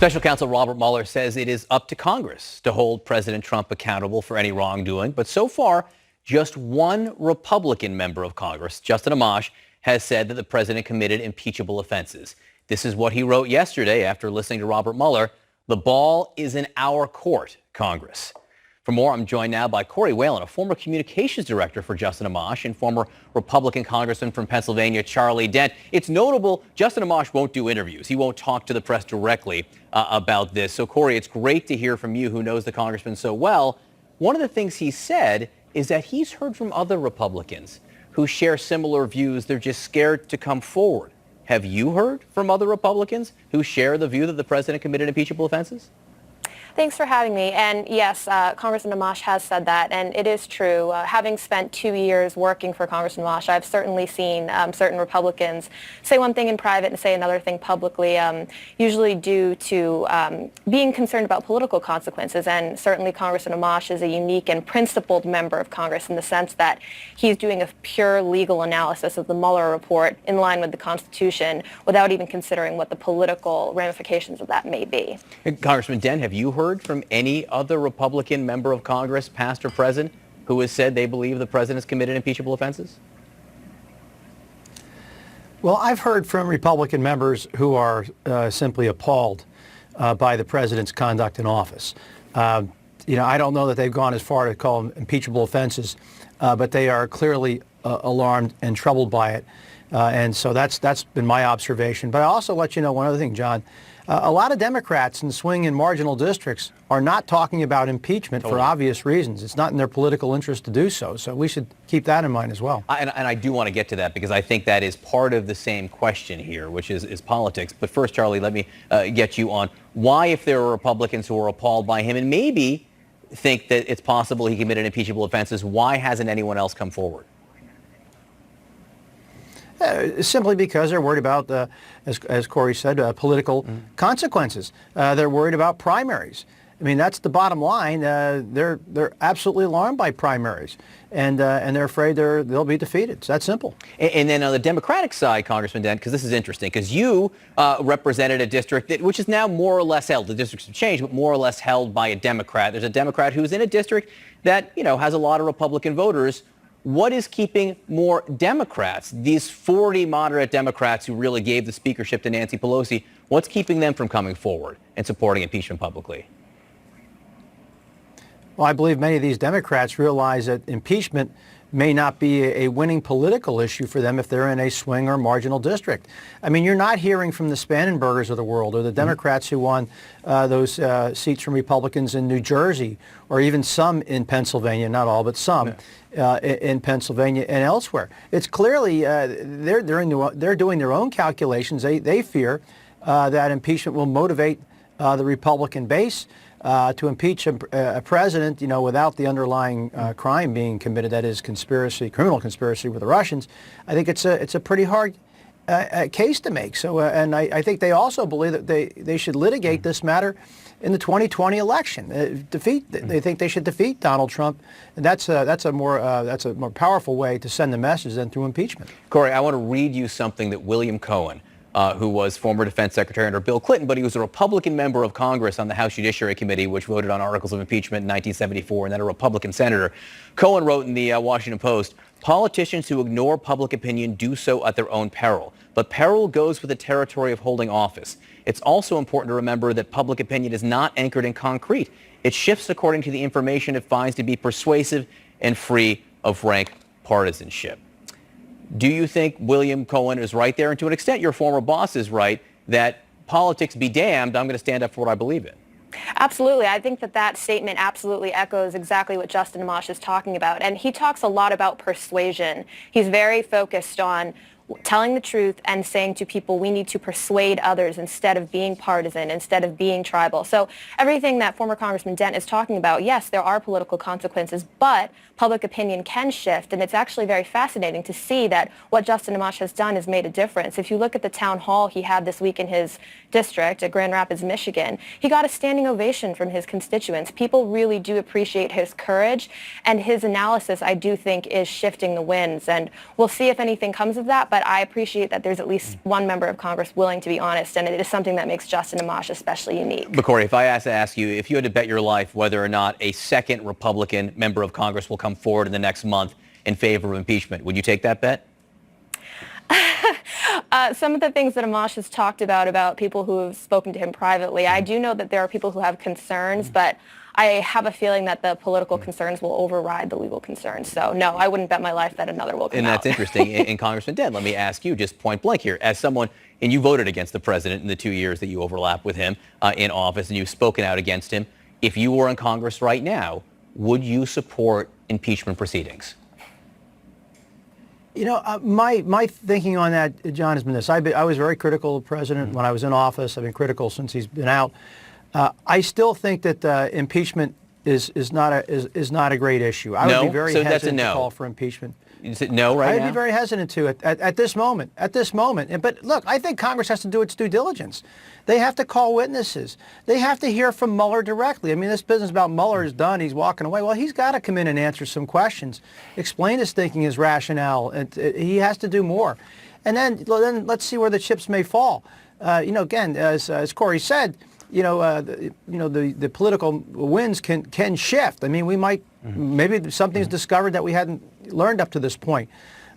Special counsel Robert Mueller says it is up to Congress to hold President Trump accountable for any wrongdoing. But so far, just one Republican member of Congress, Justin Amash, has said that the president committed impeachable offenses. This is what he wrote yesterday after listening to Robert Mueller. The ball is in our court, Congress. For more, I'm joined now by Corie Whalen, a former communications director for Justin Amash, and former Republican congressman from Pennsylvania, Charlie Dent. It's notable Justin Amash won't do interviews. He won't talk to the press directly about this. So, Corie, it's great to hear from you, who knows the congressman so well. One of the things he said is that he's heard from other Republicans who share similar views. They're just scared to come forward. Have you heard from other Republicans who share the view that the president committed impeachable offenses? Thanks for having me. And yes, Congressman Amash has said that, and it is true. Having spent 2 years working for Congressman Amash, I've certainly seen certain Republicans say one thing in private and say another thing publicly, usually due to being concerned about political consequences. And certainly Congressman Amash is a unique and principled member of Congress in the sense that he's doing a pure legal analysis of the Mueller report in line with the Constitution without even considering what the political ramifications of that may be. Congressman Dent, have you heard from any other Republican member of Congress, past or present, who has said they believe the president has committed impeachable offenses? Well, I've heard from Republican members who are simply appalled by the president's conduct in office. I don't know that they've gone as far to call them impeachable offenses, but they are clearly alarmed and troubled by it. And so that's been my observation. But I also let you know one other thing, John. A lot of Democrats in swing and marginal districts are not talking about impeachment for obvious reasons. It's not in their political interest to do so. So we should keep that in mind as well. And I do want to get to that because I think that is part of the same question here, which is politics. But first, Charlie, let me get you on why, if there are Republicans who are appalled by him and maybe think that it's possible he committed impeachable offenses, why hasn't anyone else come forward? Simply because they're worried about, as Corie said, political consequences. They're worried about primaries. I mean, that's the bottom line. They're absolutely alarmed by primaries, and they're afraid they'll be defeated. It's that simple. And then on the Democratic side, Congressman Dent, because this is interesting, because you represented a district which is now more or less held. The districts have changed, but more or less held by a Democrat. There's a Democrat who's in a district that has a lot of Republican voters. What is keeping more Democrats, these 40 moderate Democrats who really gave the speakership to Nancy Pelosi, what's keeping them from coming forward and supporting impeachment publicly? Well, I believe many of these Democrats realize that impeachment may not be a winning political issue for them if they're in a swing or marginal district. I mean, you're not hearing from the Spannenbergers of the world or the Democrats who won those seats from Republicans in New Jersey, or even some in Pennsylvania, not all, but some in Pennsylvania and elsewhere. It's clearly they're doing their own calculations. They fear that impeachment will motivate the Republican base to impeach a president, without the underlying crime being committed, that is criminal conspiracy with the Russians. I think it's a pretty hard case to make. So, and I think they also believe that they should litigate this matter in the 2020 election. They think they should defeat Donald Trump, and that's a more powerful way to send the message than through impeachment. Corie, I want to read you something that William Cohen, who was former defense secretary under Bill Clinton, but he was a Republican member of Congress on the House Judiciary Committee, which voted on articles of impeachment in 1974, and then a Republican senator. Cohen wrote in the Washington Post, "Politicians who ignore public opinion do so at their own peril, but peril goes with the territory of holding office. It's also important to remember that public opinion is not anchored in concrete. It shifts according to the information it finds to be persuasive and free of rank partisanship." Do you think William Cohen is right there? And to an extent, your former boss is right, that politics be damned, I'm going to stand up for what I believe in. Absolutely. I think that statement absolutely echoes exactly what Justin Amash is talking about. And he talks a lot about persuasion. He's very focused on telling the truth and saying to people, we need to persuade others instead of being partisan, instead of being tribal. So everything that former Congressman Dent is talking about, yes, there are political consequences, but public opinion can shift. And it's actually very fascinating to see that what Justin Amash has done has made a difference. If you look at the town hall he had this week in his district at Grand Rapids, Michigan, he got a standing ovation from his constituents. People really do appreciate his courage, and his analysis, I do think, is shifting the winds. And we'll see if anything comes of that. but I appreciate that there's at least one member of Congress willing to be honest, and it is something that makes Justin Amash especially unique. But Corie, if I asked to ask you, if you had to bet your life whether or not a second Republican member of Congress will come forward in the next month in favor of impeachment, would you take that bet? Some of the things that Amash has talked about people who have spoken to him privately, I do know that there are people who have concerns, but I have a feeling that the political concerns will override the legal concerns. So, no, I wouldn't bet my life that another will come And that's out. interesting. And Congressman Dent, let me ask you just point blank here. As someone, and you voted against the president in the 2 years that you overlap with him in office, and you've spoken out against him. If you were in Congress right now, would you support impeachment proceedings? You know, my thinking on that, John, has been this. I was very critical of the president when I was in office. I've been critical since he's been out. I still think that impeachment is not a great issue. I would be very hesitant to call for impeachment. Is it no right now? I'd be very hesitant to it at this moment. But look, I think Congress has to do its due diligence. They have to call witnesses. They have to hear from Mueller directly. I mean, this business about Mueller is done. He's walking away. Well, he's got to come in and answer some questions, explain his thinking, his rationale. He has to do more. And then let's see where the chips may fall. Again, as Corie said, the political winds can shift. I mean, we might, maybe something's discovered that we hadn't learned up to this point.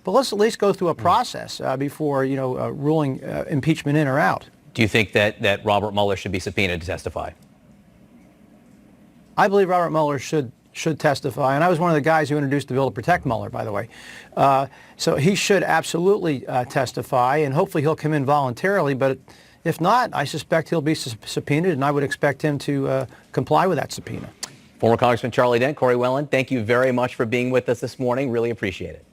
But let's at least go through a process before, ruling impeachment in or out. Do you think that Robert Mueller should be subpoenaed to testify? I believe Robert Mueller should testify. And I was one of the guys who introduced the bill to protect Mueller, by the way. So he should absolutely testify, and hopefully he'll come in voluntarily. But if not, I suspect he'll be subpoenaed, and I would expect him to comply with that subpoena. Former Congressman Charlie Dent, Corie Whalen, thank you very much for being with us this morning. Really appreciate it.